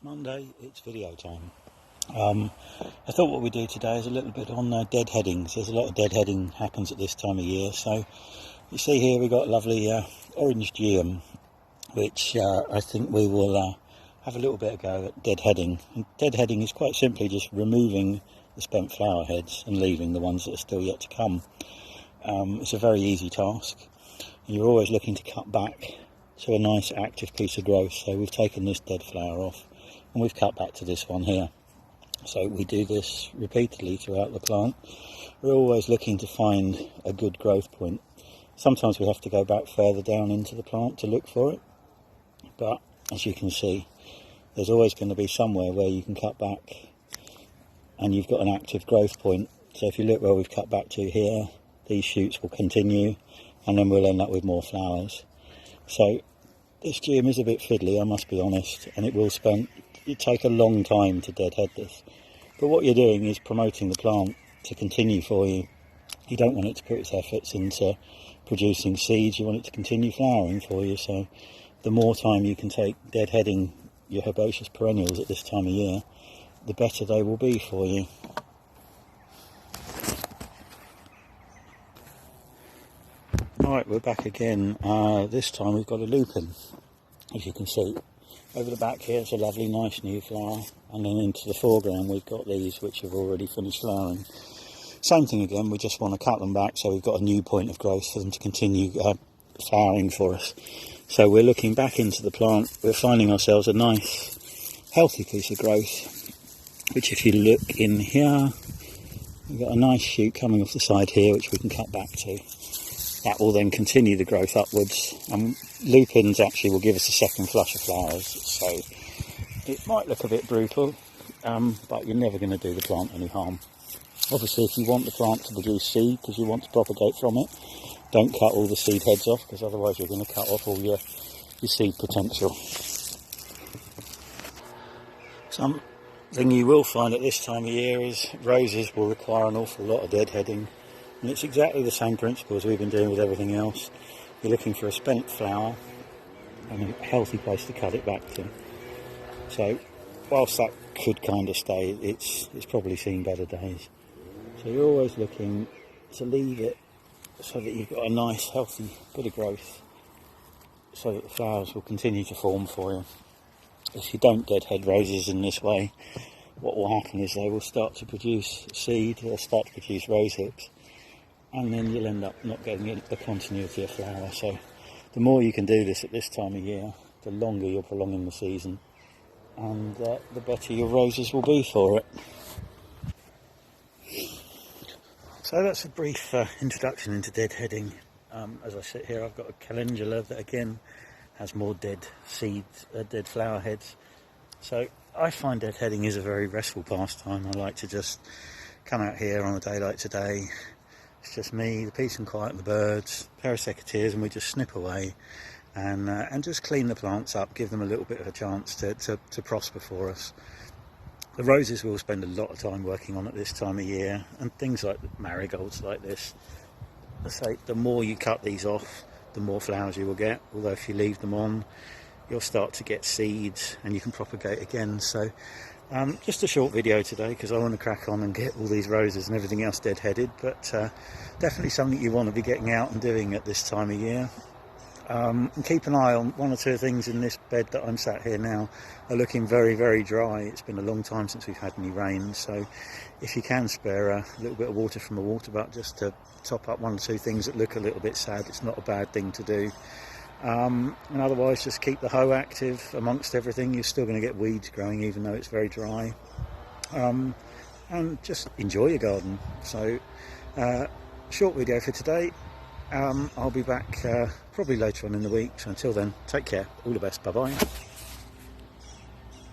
Monday, it's video time. I thought what we do today is a little bit on deadheadings. There's a lot of deadheading happens at this time of year. So you see here we've got a lovely orange geum, which I think we will have a little bit of go at deadheading. And deadheading is quite simply just removing the spent flower heads and leaving the ones that are still yet to come. It's a very easy task. You're always looking to cut back to a nice active piece of growth. So we've taken this dead flower off and we've cut back to this one here. So we do this repeatedly throughout the plant. We're always looking to find a good growth point. Sometimes we have to go back further down into the plant to look for it, but as you can see, there's always going to be somewhere where you can cut back and you've got an active growth point. So if you look where we've cut back to here, these shoots will continue and then we'll end up with more flowers. So this geum is a bit fiddly, I must be honest, and it take a long time to deadhead this. But what you're doing is promoting the plant to continue for you. You don't want it to put its efforts into producing seeds, you want it to continue flowering for you. So the more time you can take deadheading your herbaceous perennials at this time of year, the better they will be for you. Right, we're back again. This time we've got a lupin, as you can see. Over the back here it's a lovely nice new flower, and then into the foreground we've got these which have already finished flowering. Same thing again, we just want to cut them back so we've got a new point of growth for them to continue flowering for us. So we're looking back into the plant, we're finding ourselves a nice healthy piece of growth, which if you look in here, we've got a nice shoot coming off the side here which we can cut back to. That will then continue the growth upwards, and lupins actually will give us a second flush of flowers, so it might look a bit brutal, but you're never going to do the plant any harm. Obviously if you want the plant to produce seed because you want to propagate from it, don't cut all the seed heads off, because otherwise you're going to cut off all your seed potential. Something you will find at this time of year is roses will require an awful lot of deadheading. And it's exactly the same principle as we've been doing with everything else. You're looking for a spent flower and a healthy place to cut it back to. So whilst that could kind of stay, it's probably seen better days. So you're always looking to leave it so that you've got a nice healthy bit of growth, so that the flowers will continue to form for you. If you don't deadhead roses in this way, what will happen is they will start to produce seed, they'll start to produce rose hips, and then you'll end up not getting the continuity of flower. So the more you can do this at this time of year, the longer you're prolonging the season, and the better your roses will be for it. So that's a brief introduction into deadheading. As I sit here, I've got a calendula that again has more dead seeds, dead flower heads. So I find deadheading is a very restful pastime. I like to just come out here on a day like today. It's just me, the peace and quiet, and the birds, a pair of secateurs, and we just snip away and just clean the plants up, give them a little bit of a chance to prosper for us. The roses we'll spend a lot of time working on at this time of year, and things like marigolds like this. I say the more you cut these off, the more flowers you will get, although if you leave them on, you'll start to get seeds and you can propagate again. So just a short video today because I want to crack on and get all these roses and everything else deadheaded, but definitely something you want to be getting out and doing at this time of year. And keep an eye on one or two things in this bed that I'm sat here now are looking very, very dry. It's been a long time since we've had any rain, so if you can spare a little bit of water from a water butt just to top up one or two things that look a little bit sad, it's not a bad thing to do. And otherwise just keep the hoe active amongst everything. You're still going to get weeds growing even though it's very dry, and just enjoy your garden. So short video for today. I'll be back probably later on in the week, so until then, take care, all the best, bye bye.